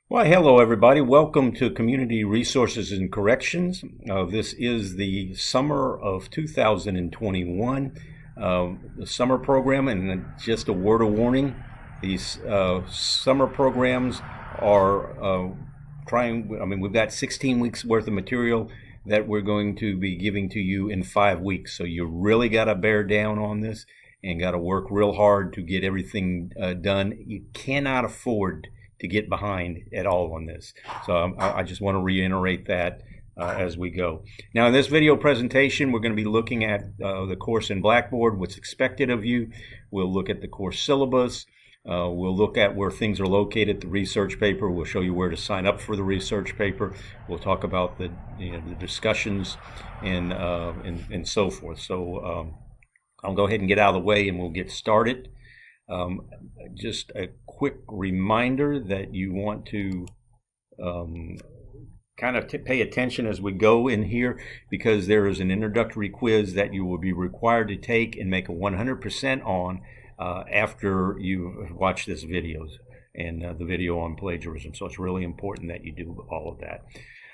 Well, hello everybody. Welcome to Community Resources and Corrections. This is the summer of 2021, the summer program, and just a word of warning: these summer programs are trying. I mean, we've got 16 weeks worth of material that we're going to be giving to you in 5 weeks. So you really got to bear down on this and got to work real hard to get everything done. You cannot afford to get behind at all on this. So I just want to reiterate that as we go. Now, in this video presentation, we're going to be looking at the course in Blackboard, what's expected of you. We'll look at the course syllabus. We'll look at where things are located, the research paper. We'll show you where to sign up for the research paper. We'll talk about the discussions and so forth. So I'll go ahead and get out of the way and we'll get started. Just a quick reminder that you want to kind of pay attention as we go in here, because there is an introductory quiz that you will be required to take and make a 100% on after you watch this video and the video on plagiarism. So it's really important that you do all of that.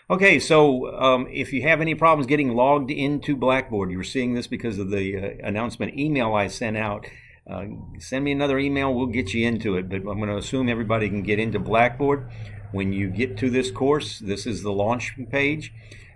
Okay, so if you have any problems getting logged into Blackboard, you're seeing this because of the announcement email I sent out. Send me another email, we'll get you into it, but I'm going to assume everybody can get into Blackboard. When you get to this course, this is the launch page.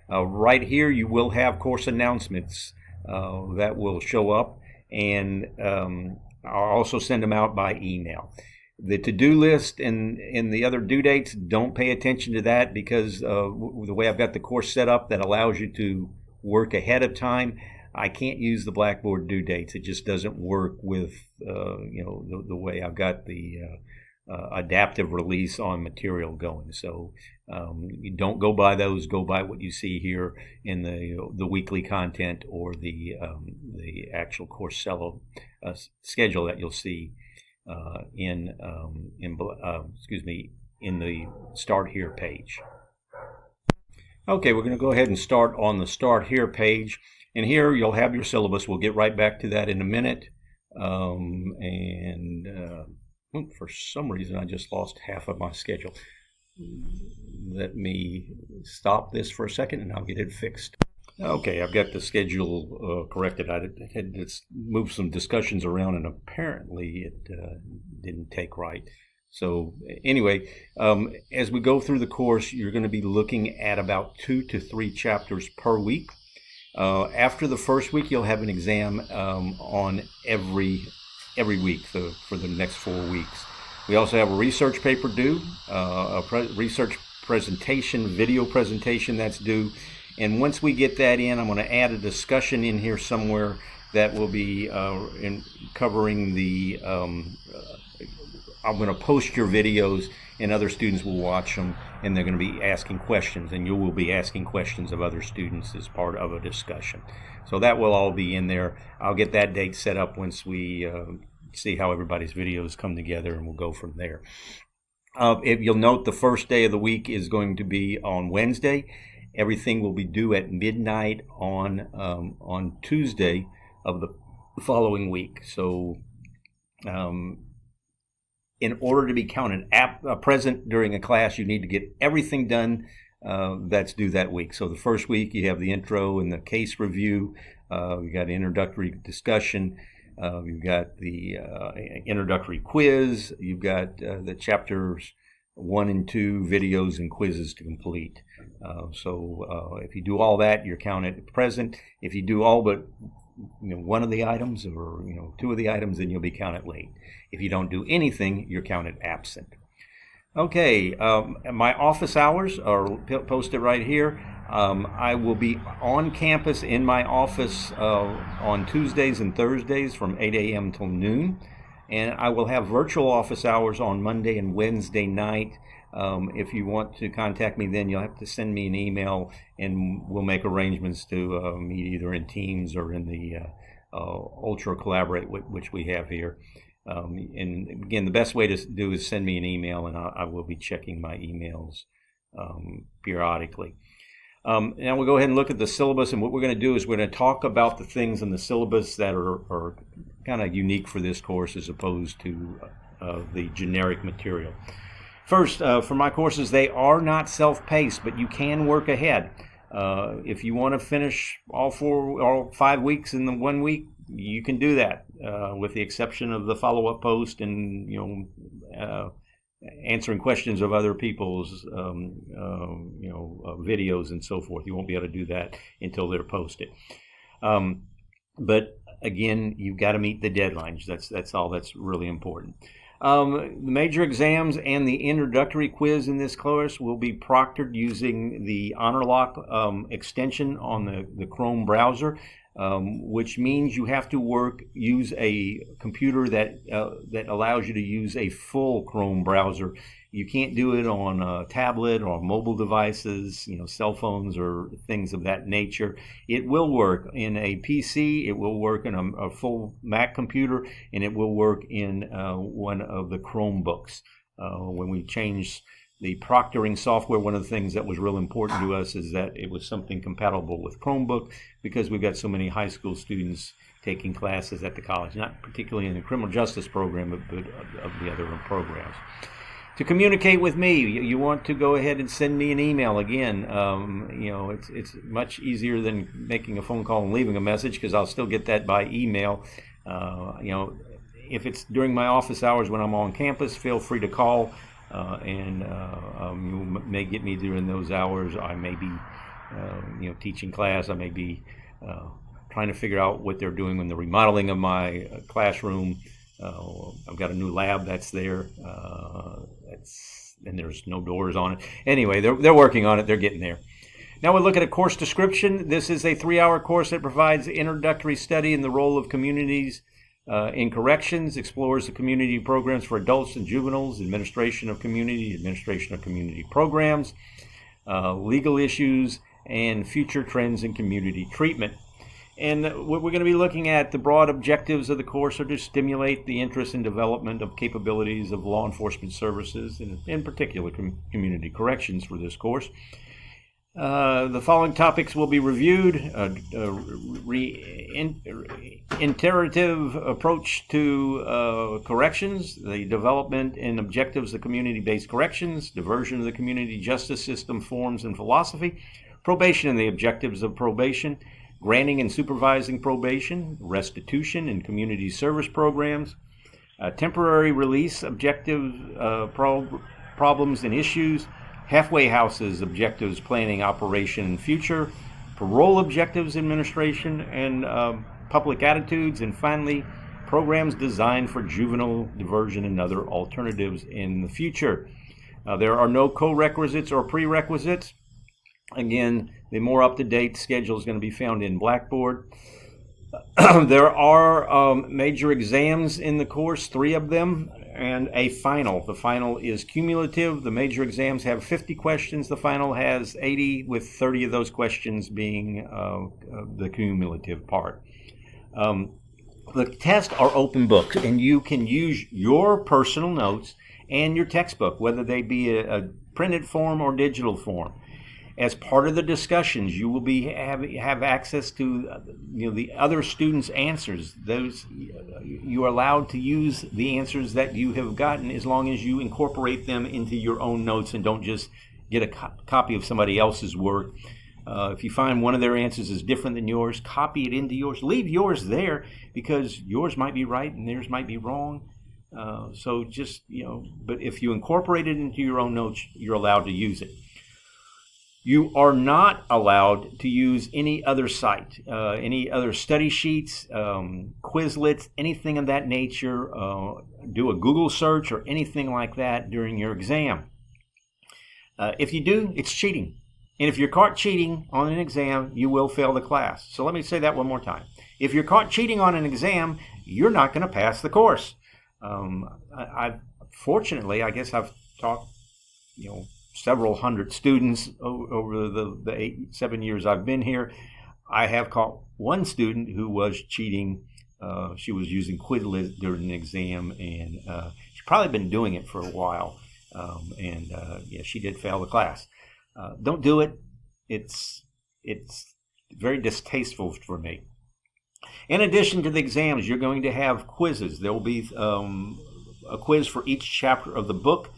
Right here you will have course announcements that will show up, and I'll also send them out by email. The to-do list and the other due dates, don't pay attention to that, because the way I've got the course set up that allows you to work ahead of time, I can't use the Blackboard due dates. It just doesn't work with the way I've got the adaptive release on material going. So you don't go by those. Go by what you see here in the weekly content or the actual course schedule that you'll see in the Start Here page. Okay, we're going to go ahead and start on the Start Here page. And here you'll have your syllabus. We'll get right back to that in a minute. For some reason, I just lost half of my schedule. Let me stop this for a second and I'll get it fixed. Okay, I've got the schedule corrected. I had to move some discussions around, and apparently it didn't take right. So anyway, as we go through the course, you're going to be looking at about 2 to 3 chapters per week. After the first week, you'll have an exam on every week for the next 4 weeks. We also have a research paper due, research presentation, video presentation that's due. And once we get that in, I'm going to add a discussion in here somewhere that will be covering the, I'm going to post your videos, and other students will watch them, and they're going to be asking questions, and you will be asking questions of other students as part of a discussion. So that will all be in there. I'll get that date set up once we see how everybody's videos come together, and we'll go from there. If you'll note, the first day of the week is going to be on Wednesday. Everything will be due at midnight on Tuesday of the following week. So in order to be counted present during a class, you need to get everything done that's due that week. So the first week, you have the intro and the case review. You've got an introductory discussion. You've got the introductory quiz. You've got the chapters 1 and 2 videos and quizzes to complete. So if you do all that, you're counted present. If you do all but one of the items or 2 of the items, then you'll be counted late. If you don't do anything, you're counted absent. Okay, my office hours are posted right here. I will be on campus in my office on Tuesdays and Thursdays from 8 a.m. till noon. And I will have virtual office hours on Monday and Wednesday night. If you want to contact me, then you'll have to send me an email, and we'll make arrangements to meet either in Teams or in the Ultra Collaborate, which we have here. And again, the best way to do is send me an email, and I will be checking my emails periodically. Now we'll go ahead and look at the syllabus, and what we're going to do is we're going to talk about the things in the syllabus that are kind of unique for this course as opposed to the generic material. First, for my courses, they are not self-paced, but you can work ahead. If you want to finish all 5 weeks in the 1 week, you can do that, with the exception of the follow-up post and answering questions of other people's videos and so forth. You won't be able to do that until they're posted. But again, you've got to meet the deadlines. That's all that's really important. The major exams and the introductory quiz in this course will be proctored using the HonorLock extension on the Chrome browser, which means you have to use a computer that allows you to use a full Chrome browser. You can't do it on a tablet or mobile devices, cell phones or things of that nature. It will work in a PC, it will work in a full Mac computer, and it will work in one of the Chromebooks. When we changed the proctoring software, one of the things that was real important to us is that it was something compatible with Chromebook, because we've got so many high school students taking classes at the college, not particularly in the criminal justice program, but of the other programs. To communicate with me, you want to go ahead and send me an email. Again, it's much easier than making a phone call and leaving a message, because I'll still get that by email. If it's during my office hours when I'm on campus, feel free to call, and you may get me during those hours. I may be, teaching class. I may be trying to figure out what they're doing in the remodeling of my classroom. I've got a new lab that's there, and there's no doors on it. Anyway, they're working on it. They're getting there. Now we'll look at a course description. This is a 3-hour course that provides introductory study in the role of communities in corrections, explores the community programs for adults and juveniles, administration of community programs, legal issues, and future trends in community treatment. And what we're going to be looking at, the broad objectives of the course are to stimulate the interest and development of capabilities of law enforcement services, and in particular community corrections for this course. The following topics will be reviewed: iterative approach to corrections, the development and objectives of community-based corrections, diversion of the community justice system forms and philosophy, probation and the objectives of probation, granting and supervising probation, restitution and community service programs, temporary release objectives, problems and issues, halfway houses objectives, planning, operation, and future, parole objectives, administration, and public attitudes, and finally, programs designed for juvenile diversion and other alternatives in the future. There are no co-requisites or prerequisites. Again, the more up-to-date schedule is going to be found in Blackboard. There are major exams in the course, 3 of them, and a final. The final is cumulative. The major exams have 50 questions. The final has 80, with 30 of those questions being the cumulative part. The tests are open book, and you can use your personal notes and your textbook, whether they be a printed form or digital form. As part of the discussions, you will have access to the other students' answers. Those you are allowed to use the answers that you have gotten, as long as you incorporate them into your own notes and don't just get a copy of somebody else's work. If you find one of their answers is different than yours, copy it into yours. Leave yours there, because yours might be right and theirs might be wrong. So just but if you incorporate it into your own notes, you're allowed to use it. You are not allowed to use any other site, any other study sheets, Quizlets, anything of that nature. Do a Google search or anything like that during your exam. If you do, it's cheating. And if you're caught cheating on an exam, you will fail the class. So let me say that one more time. If you're caught cheating on an exam, you're not going to pass the course. Fortunately, I guess I've taught, several hundred students over the 7 years I've been here. I have caught one student who was cheating. She was using Quizlet during an exam, and she's probably been doing it for a while. She did fail the class. Don't do it. It's very distasteful for me. In addition to the exams, you're going to have quizzes. There will be a quiz for each chapter of the book.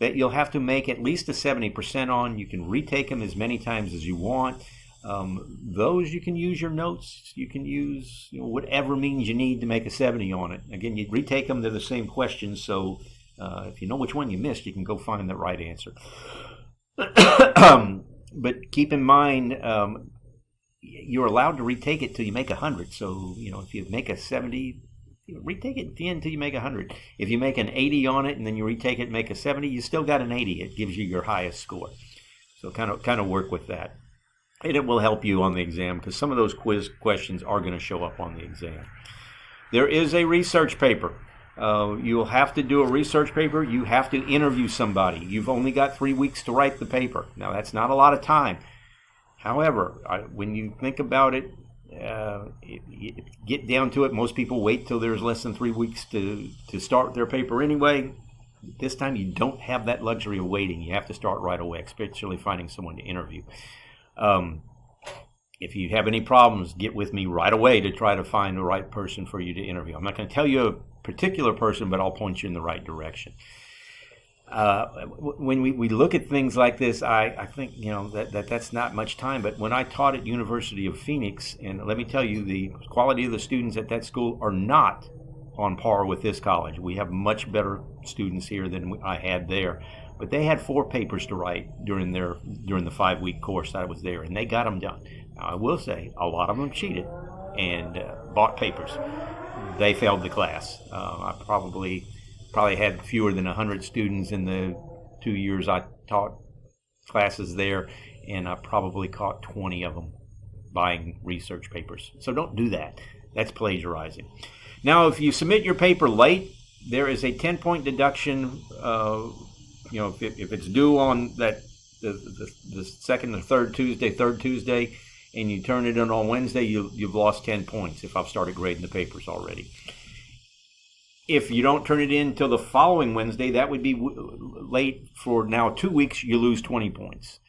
that you'll have to make at least a 70% on. You can retake them as many times as you want. Those you can use your notes. You can use whatever means you need to make a 70 on it. Again, you retake them. They're the same questions. So if you know which one you missed, you can go find the right answer. But keep in mind, you're allowed to retake it till you make 100. So, if you make a 70, retake it at the end until you make 100. If you make an 80 on it and then you retake it and make a 70, you still got an 80. It gives you your highest score. So kind of work with that. And it will help you on the exam because some of those quiz questions are going to show up on the exam. There is a research paper. You'll have to do a research paper. You have to interview somebody. You've only got 3 weeks to write the paper. Now, that's not a lot of time. However, when you think about it, get down to it. Most people wait till there's less than 3 weeks to start their paper anyway. This time, you don't have that luxury of waiting. You have to start right away, especially finding someone to interview. If you have any problems, get with me right away to try to find the right person for you to interview. I'm not going to tell you a particular person, but I'll point you in the right direction. When we look at things like this, I think that's not much time. But when I taught at University of Phoenix, and let me tell you, the quality of the students at that school are not on par with this college. We have much better students here than I had there. But they had 4 papers to write during the 5-week course that I was there, and they got them done. Now, I will say a lot of them cheated and bought papers. They failed the class. I probably had fewer than 100 students in the 2 years I taught classes there, and I probably caught 20 of them buying research papers. So don't do that. That's plagiarizing. Now, if you submit your paper late, there is a 10-point deduction. If it's due on that the second or third Tuesday, and you turn it in on Wednesday, you've lost 10 points if I've started grading the papers already. If you don't turn it in until the following Wednesday, that would be late for now 2 weeks, you lose 20 points.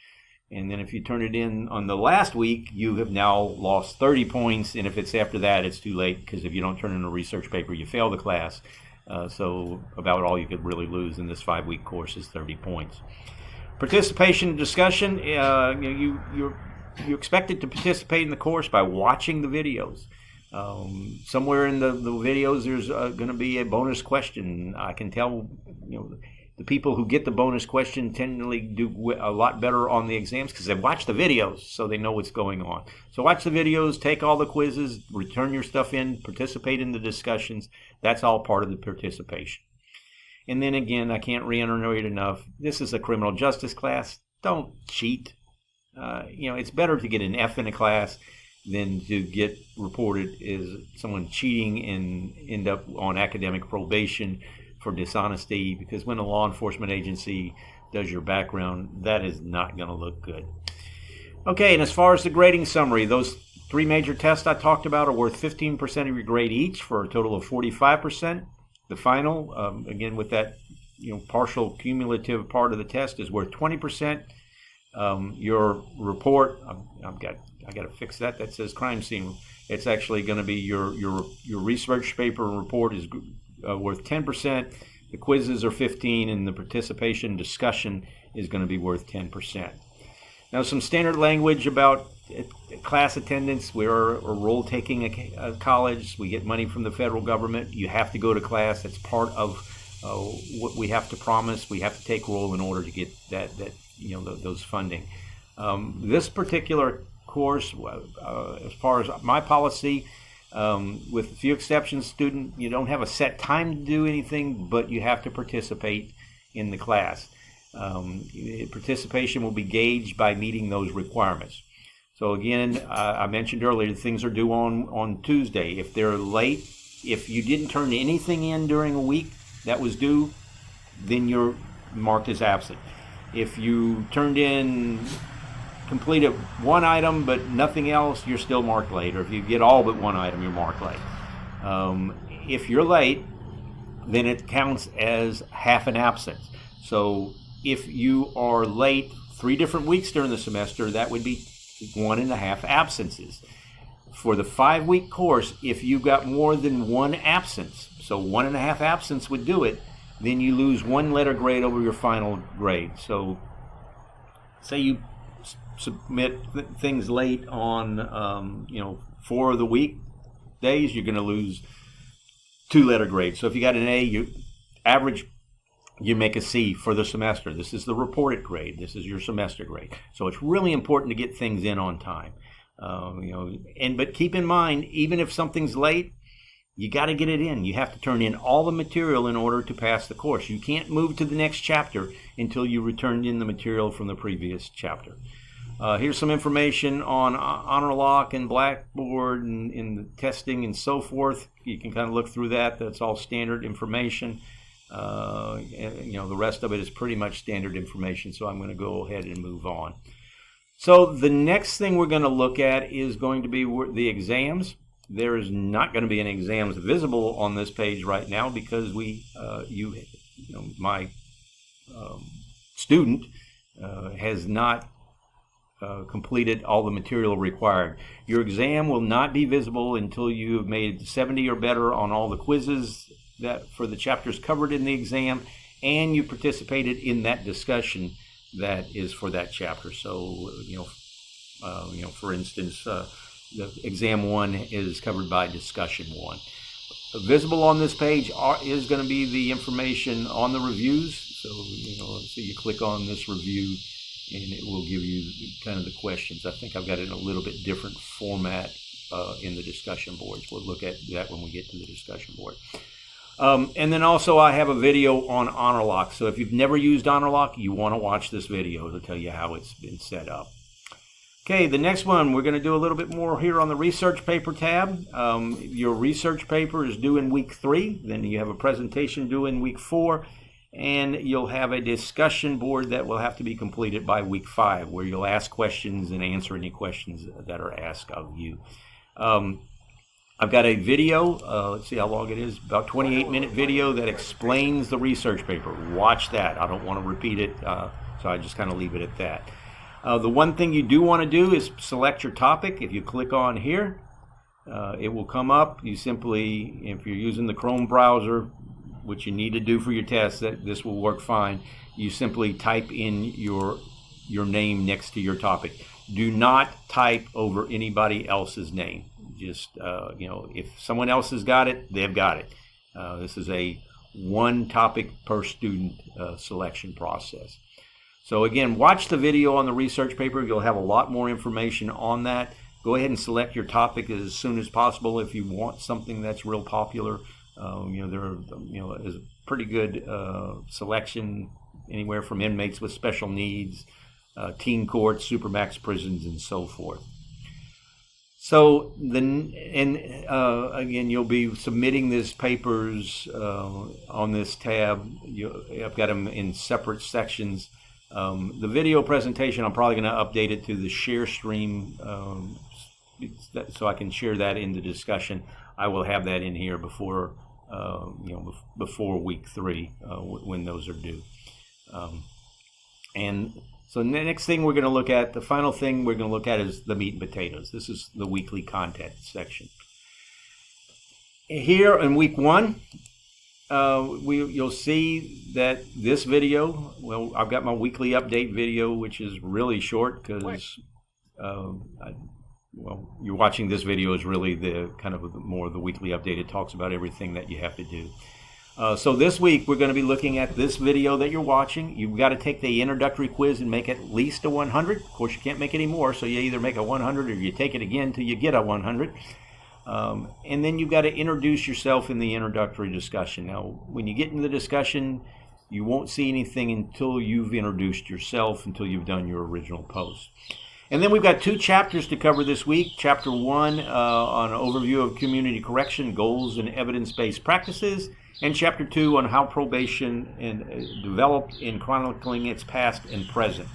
And then if you turn it in on the last week, you have now lost 30 points. And if it's after that, it's too late because if you don't turn in a research paper, you fail the class. So about all you could really lose in this 5-week course is 30 points. Participation discussion, you're expected to participate in the course by watching the videos. Somewhere in the videos there's going to be a bonus question. I can tell the people who get the bonus question tend to do a lot better on the exams because they watch the videos, so they know what's going on. So watch the videos, take all the quizzes, return your stuff in, participate in the discussions. That's all part of the participation. And then again, I can't reiterate enough, this is a criminal justice class. Don't cheat. It's better to get an F in a class than to get reported as someone cheating and end up on academic probation for dishonesty, because when a law enforcement agency does your background, that is not going to look good. Okay, and as far as the grading summary, those 3 major tests I talked about are worth 15% of your grade each for a total of 45%. The final, again with that partial cumulative part of the test, is worth 20%. Your report, I got to fix that. That says crime scene. It's actually going to be your research paper report is worth 10%. The quizzes are 15%, and the participation discussion is going to be worth 10%. Now, some standard language about class attendance. We're a roll-taking a college. We get money from the federal government. You have to go to class. That's part of what we have to promise. We have to take roll in order to get those funding. This particular course, as far as my policy, with a few exceptions, you don't have a set time to do anything, but you have to participate in the class. Participation will be gauged by meeting those requirements. So again, I mentioned earlier, things are due on Tuesday. If they're late, if you didn't turn anything in during a week that was due, then you're marked as absent. If you completed one item but nothing else, you're still marked late. Or if you get all but one item, you're marked late. If you're late, then it counts as half an absence. So if you are late 3 different weeks during the semester, that would be 1.5 absences. For the 5-week course, if you got more than 1 absence, so 1.5 absence would do it, then you lose 1 letter grade over your final grade. So say you submit things late on 4 of the week days, you're going to lose 2 letter grades. So if you got an A, you average, you make a C for the semester. This is the reported grade. This is your semester grade. So it's really important to get things in on time. But keep in mind, even if something's late, you got to get it in. You have to turn in all the material in order to pass the course. You can't move to the next chapter until you returned in the material from the previous chapter. Here's some information on HonorLock and Blackboard and in the testing and so forth. You can kind of look through that. That's all standard information. The rest of it is pretty much standard information, so I'm going to go ahead and move on. So the next thing we're going to look at is going to be the exams. There is not going to be any exams visible on this page right now because my student has not completed all the material required. Your exam will not be visible until you have made 70 or better on all the quizzes that for the chapters covered in the exam, and you participated in that discussion that is for that chapter. So, for instance, the exam 1 is covered by discussion 1. Visible on this page is going to be the information on the reviews. So, so you click on this review and it will give you kind of the questions. I think I've got it in a little bit different format in the discussion boards. We'll look at that when we get to the discussion board. And then also I have a video on HonorLock. So if you've never used HonorLock, you want to watch this video to tell you how it's been set up. Okay, the next one, we're going to do a little bit more here on the research paper tab. Your research paper is due in week 3. Then you have a presentation due in week 4. And you'll have a discussion board that will have to be completed by week 5, where you'll ask questions and answer any questions that are asked of you. I've got a video, let's see how long it is, about 28-minute video that explains the research paper. Watch that. I don't want to repeat it, so I just kind of leave it at that. The one thing you do want to do is select your topic. If you click on here, it will come up. You simply, if you're using the Chrome browser, which you need to do for your test, that this will work fine, you simply type in your name next to your topic. Do not type over anybody else's name. Just, if someone else has got it, they've got it. This is a 1 topic per student selection process. So again, watch the video on the research paper. You'll have a lot more information on that. Go ahead and select your topic as soon as possible if you want something that's real popular. There is a pretty good selection anywhere from inmates with special needs, teen courts, supermax prisons, and so forth. So again, you'll be submitting these papers on this tab. I've got them in separate sections. The video presentation, I'm probably going to update it to the share stream so I can share that in the discussion. I will have that in here before before week 3 when those are due. And so the next thing we're going to look at, the final thing we're going to look at is the meat and potatoes. This is the weekly content section. Here in week 1, you'll see that this video, well, I've got my weekly update video, which is really short because, you're watching this video is really the kind of more of the weekly update. It talks about everything that you have to do. So this week we're going to be looking at this video that you're watching. You've got to take the introductory quiz and make at least a 100. Of course, you can't make any more, so you either make a 100 or you take it again till you get a 100. And then you've got to introduce yourself in the introductory discussion. Now, when you get into the discussion, you won't see anything until you've introduced yourself, until you've done your original post. And then we've got 2 chapters to cover this week. Chapter 1 on overview of community correction, goals and evidence-based practices. And Chapter 2 on how probation developed in chronicling its past and present.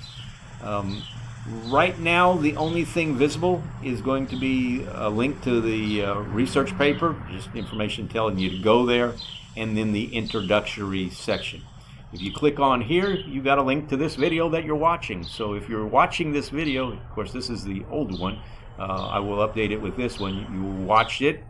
Right now, the only thing visible is going to be a link to the research paper, just information telling you to go there, and then the introductory section. If you click on here, you got a link to this video that you're watching. So if you're watching this video, of course this is the old one, I will update it with this one. You watched it,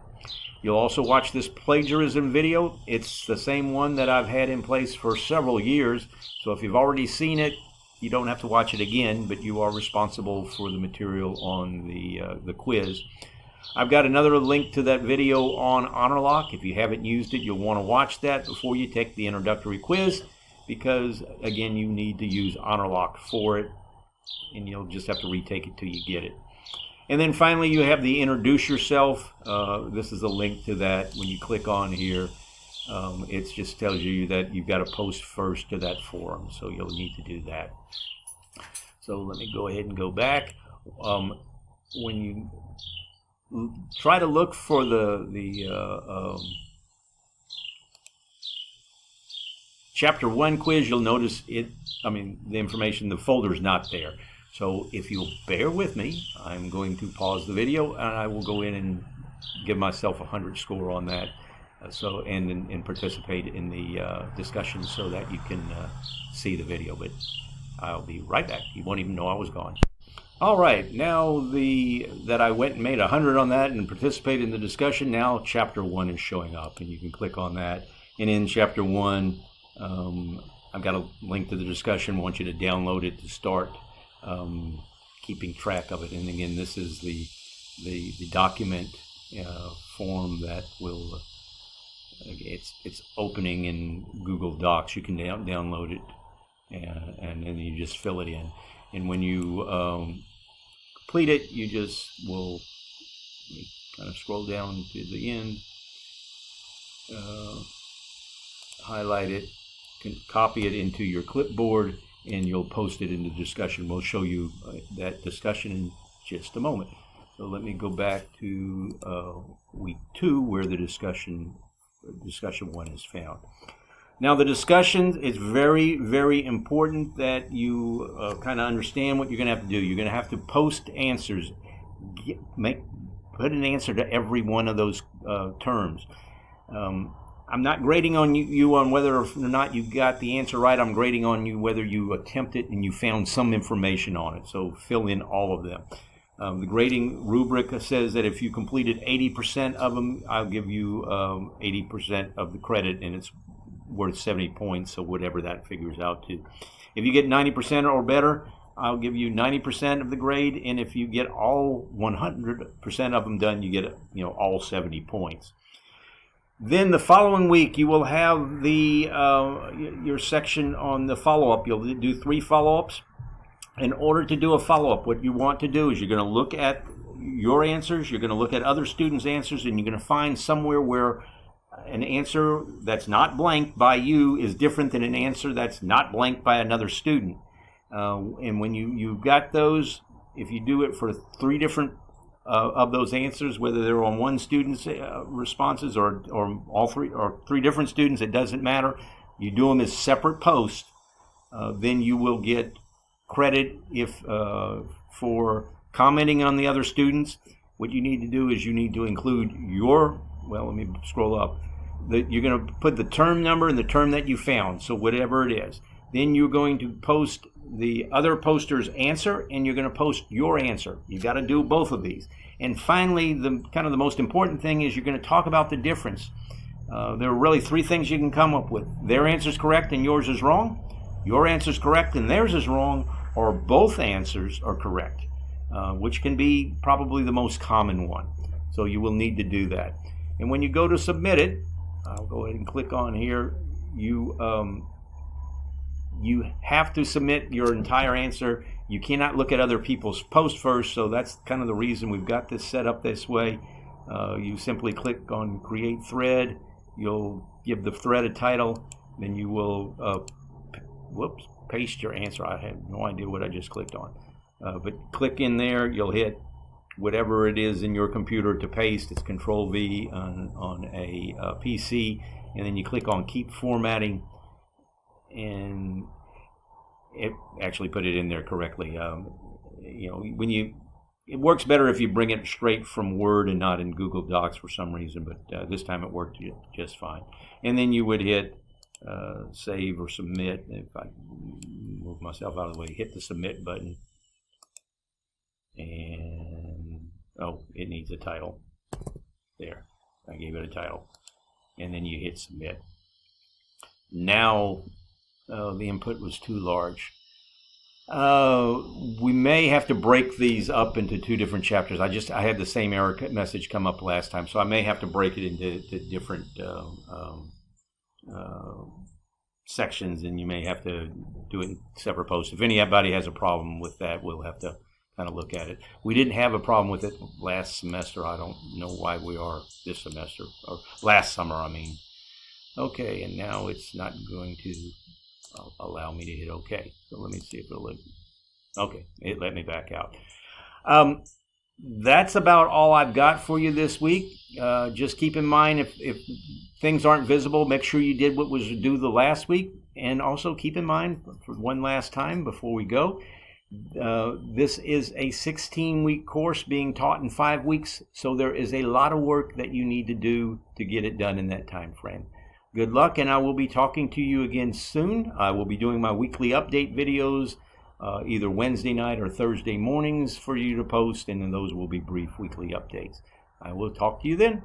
You'll also watch this plagiarism video. It's the same one that I've had in place for several years. So if you've already seen it, you don't have to watch it again, but you are responsible for the material on the quiz. I've got another link to that video on HonorLock. If you haven't used it, you'll want to watch that before you take the introductory quiz, because again, you need to use HonorLock for it, and you'll just have to retake it till you get it. And then finally, you have the introduce yourself. This is a link to that. When you click on here, it just tells you that you've got to post first to that forum, so you'll need to do that. So let me go ahead and go back. When you try to look for the Chapter 1 quiz, you'll notice the information, the folder's not there. So if you'll bear with me, I'm going to pause the video and I will go in and give myself a 100 score on that. And participate in the discussion so that you can see the video. But I'll be right back. You won't even know I was gone. All right, now that I went and made 100 on that and participated in the discussion, now Chapter 1 is showing up, and you can click on that. And in Chapter 1, I've got a link to the discussion. I want you to download it to start keeping track of it. And again, this is the document form that will it's opening in Google Docs. You can download it, and then you just fill it in. And when you complete it, you just will kind of scroll down to the end, highlight it, can copy it into your clipboard, and you'll post it in the discussion. We'll show you that discussion in just a moment. So let me go back to week 2, where the discussion 1 is found. Now, the discussion is very, very important that you kind of understand what you're going to have to do. You're going to have to post answers. Put an answer to every one of those terms. I'm not grading on you on whether or not you got the answer right. I'm grading on you whether you attempted and you found some information on it. So fill in all of them. The grading rubric says that if you completed 80% of them, I'll give you 80% of the credit, and it's worth 70 points, so whatever that figures out to. If you get 90% or better, I'll give you 90% of the grade, and if you get all 100% of them done, you get all 70 points. Then the following week, you will have the your section on the follow-up. You'll do 3 follow-ups. In order to do a follow-up, what you want to do is you're going to look at your answers, you're going to look at other students' answers, and you're going to find somewhere where an answer that's not blanked by you is different than an answer that's not blanked by another student. And when you've got those, if you do it for 3 different of those answers, whether they're on one student's responses or all 3 or 3 different students, it doesn't matter. You do them as separate posts, then you will get credit for commenting on the other students. What you need to do is you need to include let me scroll up. You're going to put the term number and the term that you found, so whatever it is. Then you're going to post the other poster's answer, and you're going to post your answer. You've got to do both of these. And finally, the most important thing is you're going to talk about the difference. There are really 3 things you can come up with. Their answer is correct and yours is wrong. Your answer is correct and theirs is wrong, or both answers are correct, which can be probably the most common one. So you will need to do that. And when you go to submit it, I'll go ahead and click on here. You have to submit your entire answer. You cannot look at other people's posts first, so that's kind of the reason we've got this set up this way. You simply click on Create Thread. You'll give the thread a title, then you will paste your answer. I have no idea what I just clicked on. But click in there, you'll hit whatever it is in your computer to paste. It's Control V on a PC, and then you click on Keep Formatting, and it actually put it in there correctly. It works better if you bring it straight from Word and not in Google Docs for some reason, but this time it worked just fine. And then you would hit save or submit. If I move myself out of the way, hit the submit button, and it needs a title there. I gave it a title. And then you hit submit. Now the input was too large. We may have to break these up into 2 different chapters. I had the same error message come up last time, so I may have to break it into different sections, and you may have to do it in separate posts. If anybody has a problem with that, we'll have to kind of look at it. We didn't have a problem with it last semester. I don't know why we are this semester, or last summer, I mean. Okay, and now it's not going to allow me to hit OK. So let me see if it'll let me. Okay, it let me back out. That's about all I've got for you this week. Just keep in mind, if things aren't visible, make sure you did what was due the last week. And also keep in mind, for one last time before we go, this is a 16-week course being taught in 5 weeks. So there is a lot of work that you need to do to get it done in that time frame. Good luck, and I will be talking to you again soon. I will be doing my weekly update videos either Wednesday night or Thursday mornings for you to post, and then those will be brief weekly updates. I will talk to you then.